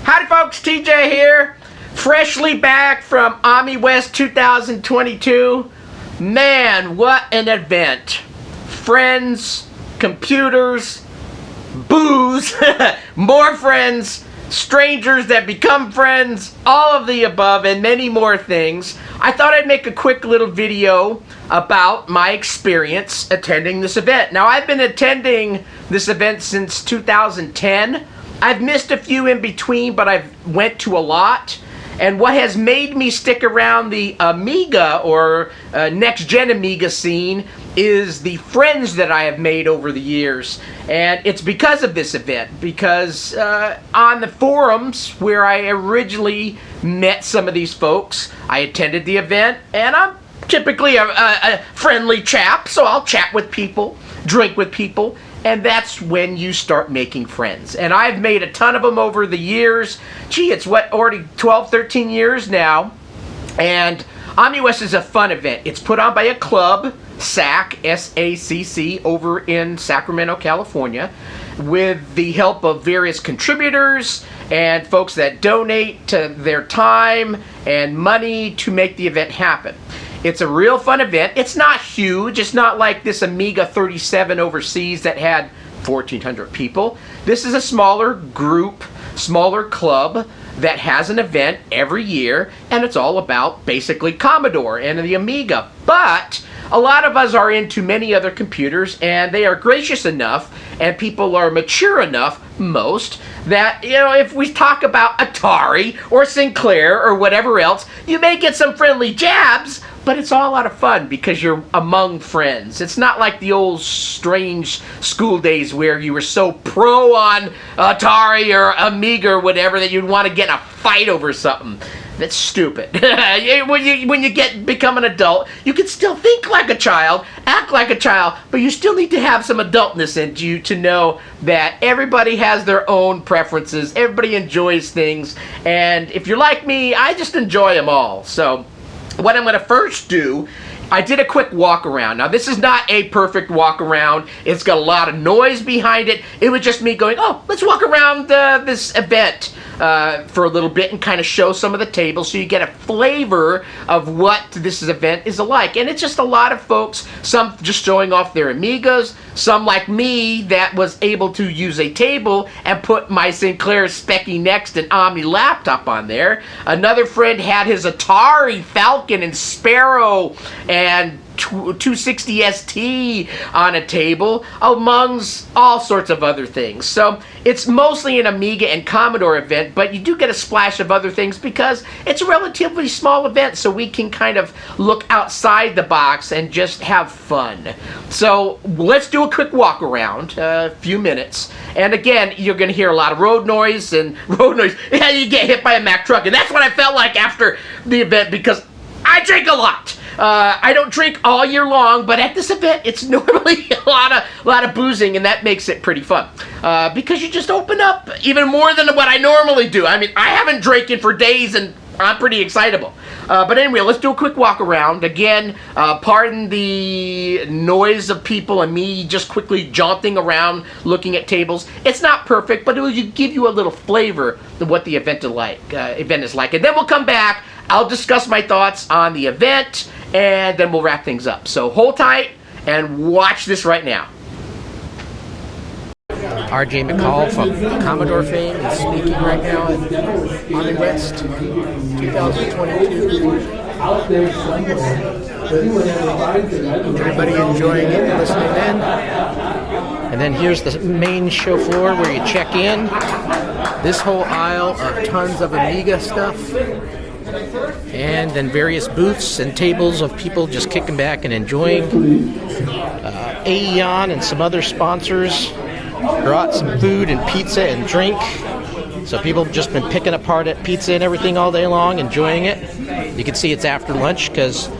Howdy folks, TJ here, freshly back from Amiwest 2022. Man, what an event. Friends, computers, booze, more friends, strangers that become friends, all of the above and many more things. I thought I'd make a quick little video about my experience attending this event. Now, I've been attending this event since 2010. I've missed a few in between, but I've went to a lot. And what has made me stick around the Amiga or next-gen Amiga scene is the friends that I have made over the years. And it's because of this event, because on the forums where I originally met some of these folks, I attended the event, and I'm typically a friendly chap, so I'll chat with people, drink with people, and that's when you start making friends. And I've made a ton of them over the years. Gee, it's what, already 12, 13 years now. And Amiwest is a fun event. It's put on by a club, SACC, S-A-C-C, over in Sacramento, California, with the help of various contributors and folks that donate their time and money to make the event happen. It's a real fun event. It's not huge. It's not like this Amiga 37 overseas that had 1,400 people. This is a smaller group, smaller club that has an event every year, and it's all about basically Commodore and the Amiga. But a lot of us are into many other computers, and they are gracious enough, and people are mature enough, most, that, you know, if we talk about Atari or Sinclair or whatever else, you may get some friendly jabs, but it's all a lot of fun because you're among friends. It's not like the old strange school days where you were so pro on Atari or Amiga or whatever that you'd want to get in a fight over something. That's stupid. when you become an adult, you can still think like a child, act like a child, but you still need to have some adultness in you to know that everybody has their own preferences, everybody enjoys things, and if you're like me, I just enjoy them all. So what I'm going to first do, I did a quick walk around. Now, this is not a perfect walk around. It's got a lot of noise behind it. It was just me going, oh, let's walk around this event for a little bit and kind of show some of the tables so you get a flavor of what this event is like. And it's just a lot of folks, some just showing off their Amigas, some like me that was able to use a table and put my Sinclair Spectrum Next and Omni laptop on there. Another friend had his Atari Falcon and Sparrow and 260 ST on a table, amongst all sorts of other things. So it's mostly an Amiga and Commodore event, but you do get a splash of other things because it's a relatively small event, so we can kind of look outside the box and just have fun. So let's do a quick walk around, a few minutes. And again, you're going to hear a lot of road noise. Yeah, you get hit by a Mack truck, and that's what I felt like after the event because I drink a lot. I don't drink all year long, but at this event, it's normally a lot of boozing, and that makes it pretty fun. Because you just open up even more than what I normally do. I mean, I haven't drinking for days, and I'm pretty excitable. But anyway, let's do a quick walk around. Again, pardon the noise of people and me just quickly jaunting around looking at tables. It's not perfect, but it will give you a little flavor of what the event is like. And then we'll come back. I'll discuss my thoughts on the event, and then we'll wrap things up. So hold tight and watch this right now. RJ McCall from Commodore fame is speaking right now at Amiwest 2022. Everybody enjoying it and listening in. And then here's the main show floor where you check in. This whole aisle of tons of Amiga stuff. And then various booths and tables of people just kicking back and enjoying. Aeon and some other sponsors brought some food and pizza and drink. So people have just been picking apart at pizza and everything all day long, enjoying it. You can see it's after lunch because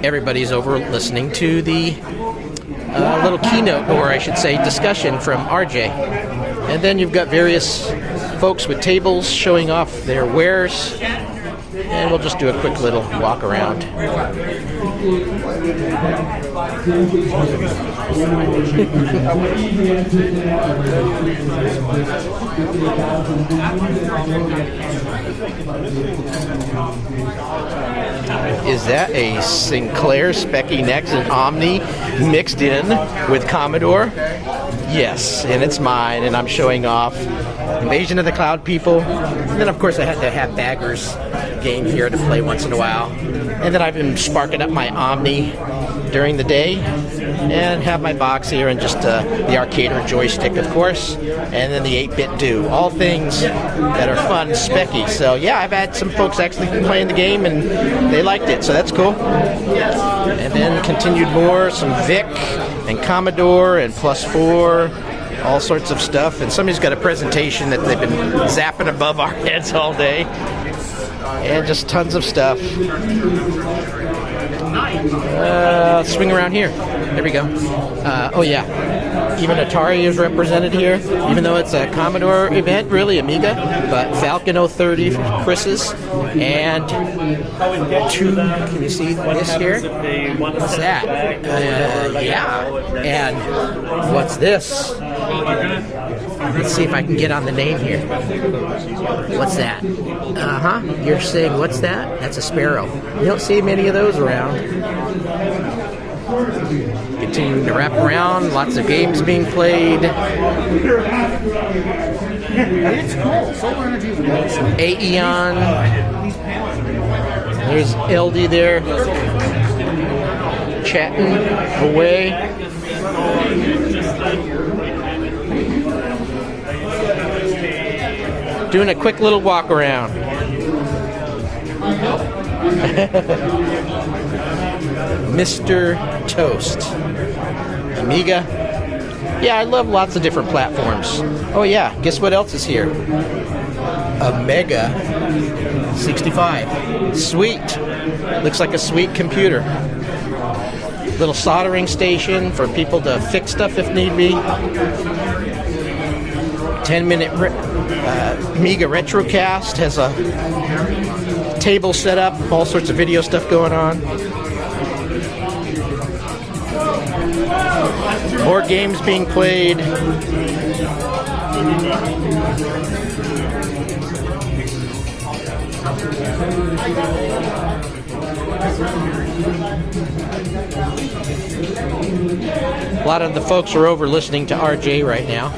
everybody's over listening to the little keynote, or I should say discussion from RJ. And then you've got various folks with tables showing off their wares. And we'll just do a quick little walk around. Is that a Sinclair Spectrum and Omni mixed in with Commodore? Yes, and it's mine, and I'm showing off. Invasion of the Cloud people. And then, of course, I had to have Bagger's game here to play once in a while. And then I've been sparking up my Omni during the day and have my box here and just the arcade joystick, of course, and then the 8-bit do. All things that are fun, specky. So, yeah, I've had some folks actually playing the game, and they liked it, so that's cool. And then continued more, some VIC and Commodore and +4, all sorts of stuff. And somebody's got a presentation that they've been zapping above our heads all day. And just tons of stuff. Swing around here. There we go. Oh yeah, even Atari is represented here, even though it's a Commodore event, really Amiga. But Falcon 030 Chris's, and two. Can you see this here? What's that? Yeah. And what's this? Let's see if I can get on the name here. What's that? You're saying, what's that? That's a Sparrow. You don't see many of those around. Continuing to wrap around, lots of games being played. It's cool. Solar energy is awesome. Aeon. There's LD there. Chatting away. Doing a quick little walk around. Mr. Toast. Amiga. Yeah, I love lots of different platforms. Oh yeah, guess what else is here? Amiga 65. Sweet. Looks like a sweet computer. Little soldering station for people to fix stuff if need be. 10-minute Amiga Retrocast has a table set up, all sorts of video stuff going on. More games being played. A lot of the folks are over listening to RJ right now.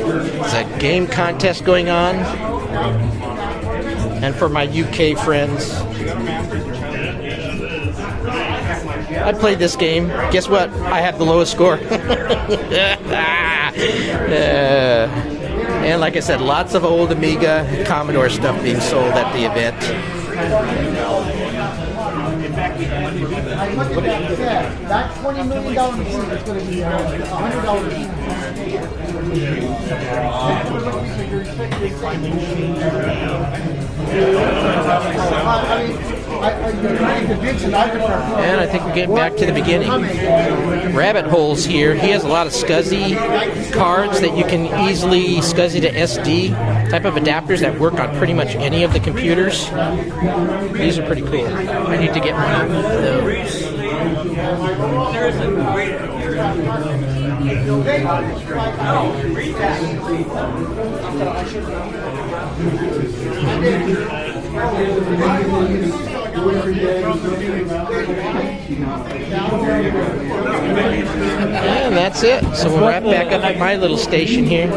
There's a game contest going on. And for my UK friends, I played this game. Guess what? I have the lowest score. And like I said, lots of old Amiga, Commodore stuff being sold at the event. That $20 million machine is going to be $100. And I think we're getting back to the beginning. Rabbit Hole's here. He has a lot of SCSI cards that you can easily SCSI to SD type of adapters that work on pretty much any of the computers. These are pretty cool. I need to get one of those. And that's it. So we'll wrap back up at my little station here.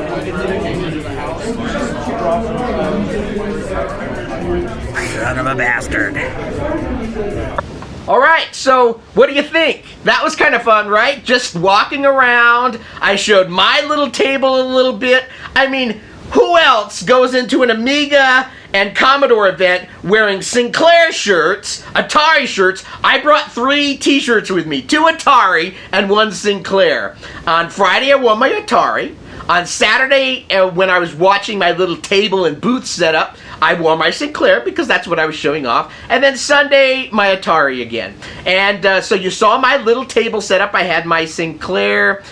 Son of a bastard. All right, so what do you think? That was kind of fun, right? Just walking around. I showed my little table a little bit. I mean, who else goes into an Amiga and Commodore event wearing Sinclair shirts, Atari shirts? I brought 3 t-shirts with me, 2 Atari and 1 Sinclair. On Friday I wore my Atari. On Saturday, when I was watching my little table and booth setup, I wore my Sinclair because that's what I was showing off. And then Sunday, my Atari again. And so you saw my little table setup. I had my Sinclair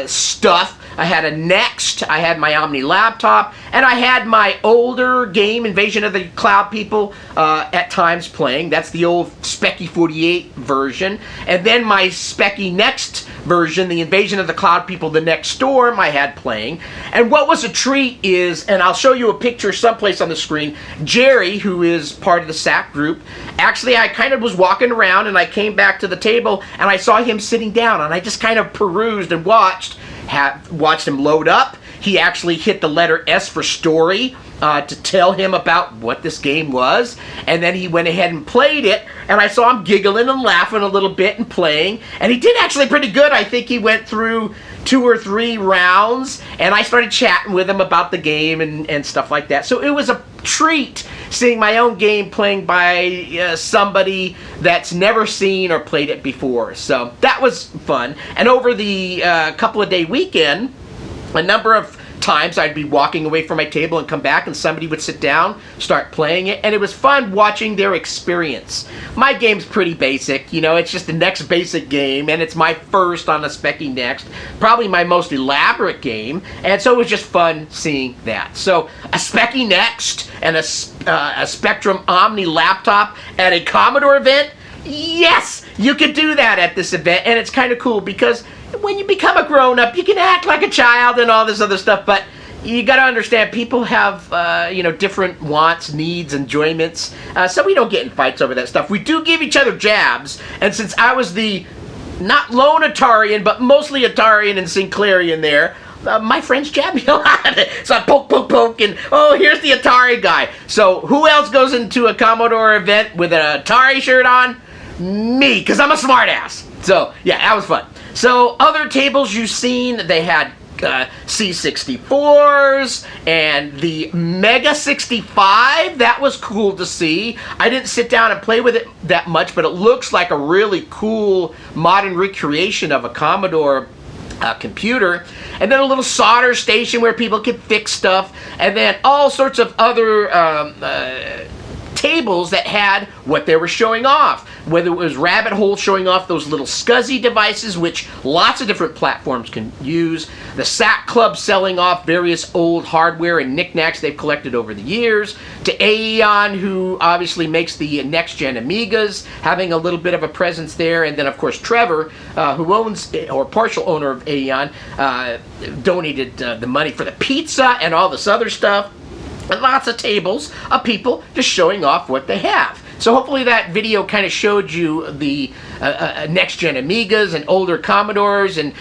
stuff. I had a Next, I had my Omni laptop, and I had my older game, Invasion of the Cloud People, at times playing. That's the old Specky 48 version. And then my Specky Next version, the Invasion of the Cloud People, the Next Storm, I had playing. And what was a treat is, and I'll show you a picture someplace on the screen, Jerry, who is part of the SAC group, actually I kind of was walking around and I came back to the table and I saw him sitting down and I just kind of perused and watched him load up. He actually hit the letter S for story to tell him about what this game was, and then he went ahead and played it, and I saw him giggling and laughing a little bit and playing, and he did actually pretty good. I think he went through 2 or 3 rounds, and I started chatting with him about the game and stuff like that. So it was a treat seeing my own game playing by somebody that's never seen or played it before. So that was fun. And over the couple of day weekend, a number of times I'd be walking away from my table and come back and somebody would sit down, start playing it, and it was fun watching their experience. My game's pretty basic, you know, it's just the next basic game, and it's my first on a Specky Next, probably my most elaborate game, and so it was just fun seeing that. So a Specky Next and a Spectrum Omni laptop at a Commodore event, yes, you could do that at this event, and it's kind of cool because when you become a grown-up, you can act like a child and all this other stuff, but you got to understand people have, different wants, needs, enjoyments, so we don't get in fights over that stuff. We do give each other jabs, and since I was the, not lone Atarian, but mostly Atarian and Sinclairian there, my friends jab me a lot. So I poke, and oh, here's the Atari guy. So who else goes into a Commodore event with an Atari shirt on? Me, because I'm a smartass. So, yeah, that was fun. So, other tables you've seen, they had C64s and the Mega 65. That was cool to see. I didn't sit down and play with it that much, but it looks like a really cool modern recreation of a Commodore computer. And then a little solder station where people could fix stuff, and then all sorts of other tables that had what they were showing off, whether it was rabbit hole showing off those little SCSI devices, which lots of different platforms can use, the SAC Club selling off various old hardware and knickknacks they've collected over the years, to Aeon, who obviously makes the next-gen Amigas, having a little bit of a presence there, and then of course Trevor, who owns, or partial owner of Aeon, donated the money for the pizza and all this other stuff. And lots of tables of people just showing off what they have. So hopefully that video kind of showed you the next-gen Amigas and older Commodores and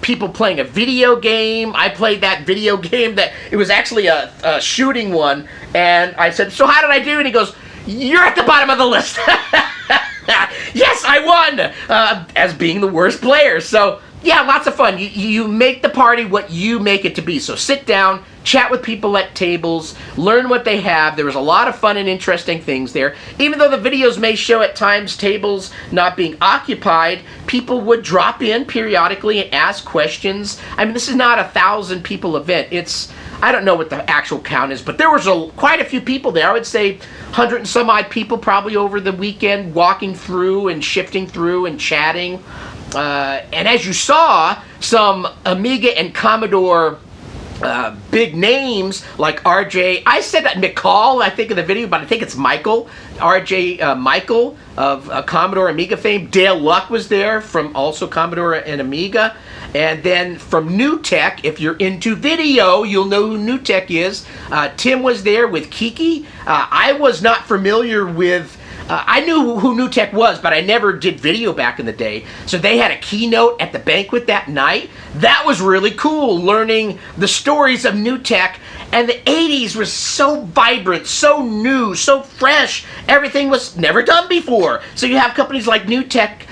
people playing a video game. I played that video game that, it was actually a shooting one, and I said, so how did I do? And he goes, you're at the bottom of the list. Yes, I won! As being the worst player. So, yeah, lots of fun. You make the party what you make it to be. So sit down, chat with people at tables, learn what they have. There was a lot of fun and interesting things there. Even though the videos may show at times tables not being occupied, people would drop in periodically and ask questions. I mean, this is not a 1,000 people event. It's, I don't know what the actual count is, but there was quite a few people there. I would say 100 and some odd people probably over the weekend walking through and shifting through and chatting. And as you saw, some Amiga and Commodore big names like RJ, I said that McCall, I think in the video, but I think it's Michael, RJ Michael of Commodore Amiga fame. Dale Luck was there from also Commodore and Amiga. And then from New Tech, if you're into video, you'll know who New Tech is. Tim was there with Kiki. I was not familiar with, I knew who New Tech was, but I never did video back in the day. So they had a keynote at the banquet that night. That was really cool, learning the stories of New Tech. And the 80s was so vibrant, so new, so fresh. Everything was never done before. So you have companies like New Tech,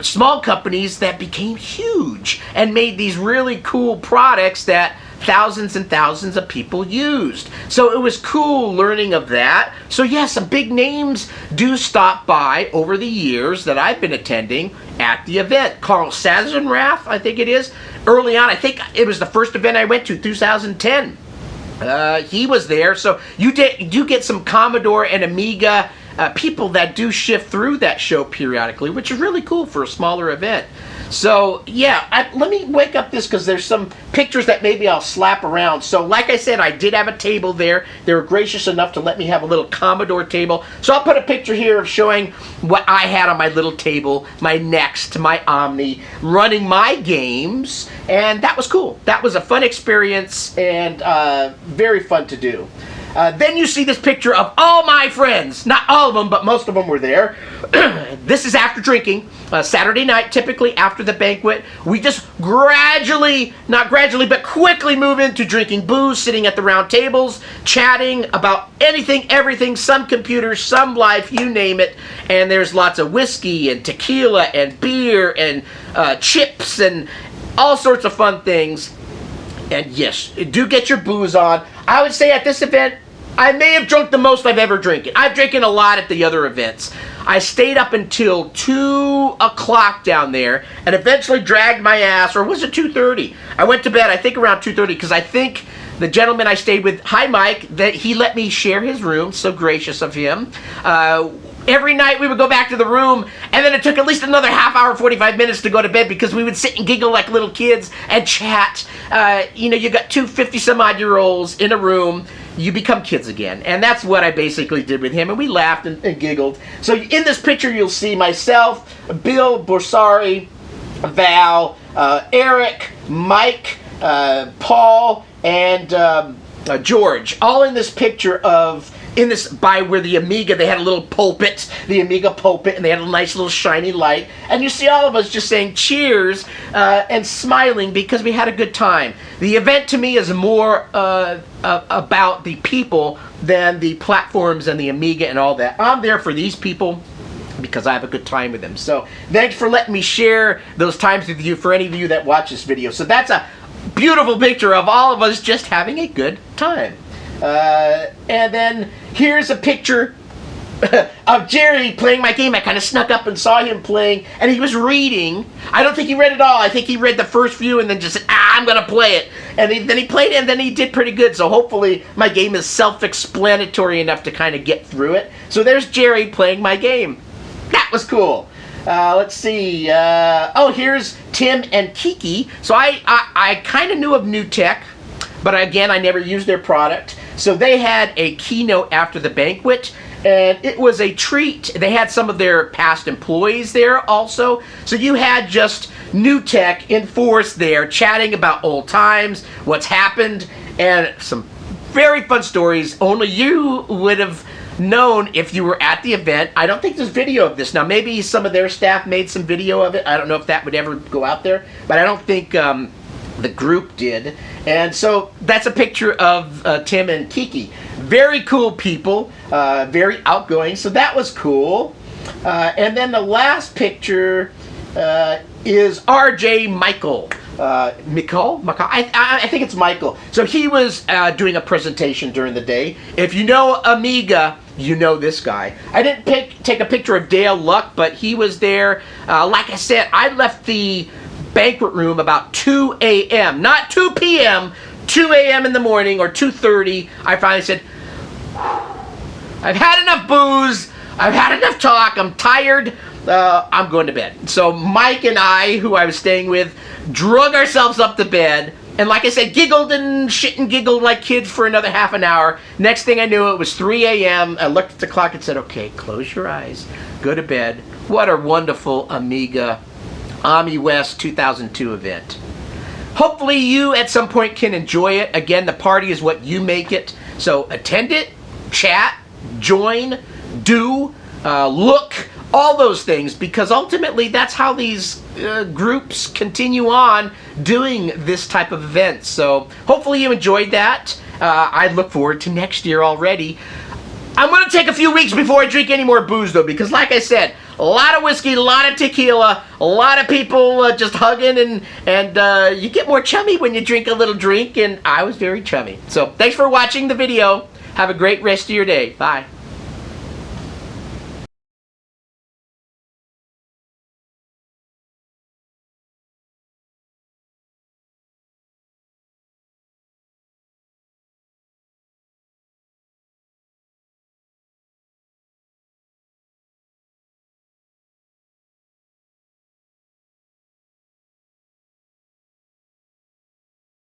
small companies that became huge and made these really cool products that thousands and thousands of people used. So it was cool learning of that. So yes, some big names do stop by over the years that I've been attending at the event. Carl Sazerath, I think it is. Early on, I think it was the first event I went to, 2010. He was there. So you do get some Commodore and Amiga people that do shift through that show periodically, which is really cool for a smaller event. So yeah, let me wake up this because there's some pictures that maybe I'll slap around. So like I said, I did have a table there. They were gracious enough to let me have a little Commodore table. So I'll put a picture here of showing what I had on my little table, my Next, my Omni, running my games, and that was cool. That was a fun experience and very fun to do. Then you see this picture of all my friends. Not all of them, but most of them were there. This is after drinking. Saturday night, typically after the banquet. We just not gradually, but quickly move into drinking booze, sitting at the round tables, chatting about anything, everything, some computers, some life, you name it. And there's lots of whiskey and tequila and beer and chips and all sorts of fun things. And yes, do get your booze on. I would say at this event, I may have drunk the most I've ever drinking. I've drinking a lot at the other events. I stayed up until 2 o'clock down there and eventually dragged my ass, or was it 2:30? I went to bed, I think around 2:30, because I think the gentleman I stayed with, hi Mike, that he let me share his room, so gracious of him. Every night we would go back to the room, and then it took at least another half hour, 45 minutes to go to bed because we would sit and giggle like little kids and chat. You got two 50-some-odd-year-olds in a room, you become kids again. And that's what I basically did with him, and we laughed and giggled. So in this picture you'll see myself, Bill Borsari, Val, Eric, Mike, Paul, and George, all in this picture by where the Amiga, they had a little pulpit, the Amiga pulpit, and they had a nice little shiny light. And you see all of us just saying cheers and smiling because we had a good time. The event to me is more about the people than the platforms and the Amiga and all that. I'm there for these people because I have a good time with them. So thanks for letting me share those times with you, for any of you that watch this video. So that's a beautiful picture of all of us just having a good time. And then here's a picture of Jerry playing my game. I kind of snuck up and saw him playing, and he was reading. I don't think he read it all. I think he read the first few and then just said, I'm going to play it. And then he played it, and then he did pretty good. So hopefully my game is self-explanatory enough to kind of get through it. So there's Jerry playing my game. That was cool. Let's see. Here's Tim and Kiki. So I kind of knew of New Tech, but again, I never used their product. So they had a keynote after the banquet, and it was a treat. They had some of their past employees there also. So you had just New Tech in force there, chatting about old times, what's happened, and some very fun stories only you would have known if you were at the event. I don't think there's video of this. Now, maybe some of their staff made some video of it. I don't know if that would ever go out there, but I don't think the group did. And so that's a picture of Tim and Kiki. Very cool people, very outgoing, so that was cool. And then the last picture is RJ Michael. Michael? I think it's Michael. So he was doing a presentation during the day. If you know Amiga, you know this guy. I didn't take a picture of Dale Luck, but he was there. Like I said, I left the banquet room about 2 a.m. Not 2 p.m., 2 a.m. in the morning, or 2:30. I finally said, I've had enough booze, I've had enough talk, I'm tired, I'm going to bed. So Mike and I, who I was staying with, drug ourselves up to bed, and like I said, giggled and shit and giggled like kids for another half an hour. Next thing I knew, it was 3 a.m. I looked at the clock and said, okay, close your eyes, go to bed. What a wonderful Amiga Amiwest 2002 event. Hopefully you at some point can enjoy it. Again, the party is what you make it. So attend it, chat, join, do, look, all those things, because ultimately that's how these groups continue on doing this type of event. So hopefully you enjoyed that. I look forward to next year already. I'm going to take a few weeks before I drink any more booze, though, because like I said, A lot of whiskey, a lot of tequila, a lot of people just hugging, and you get more chummy when you drink a little drink, and I was very chummy. So thanks for watching the video. Have a great rest of your day. Bye.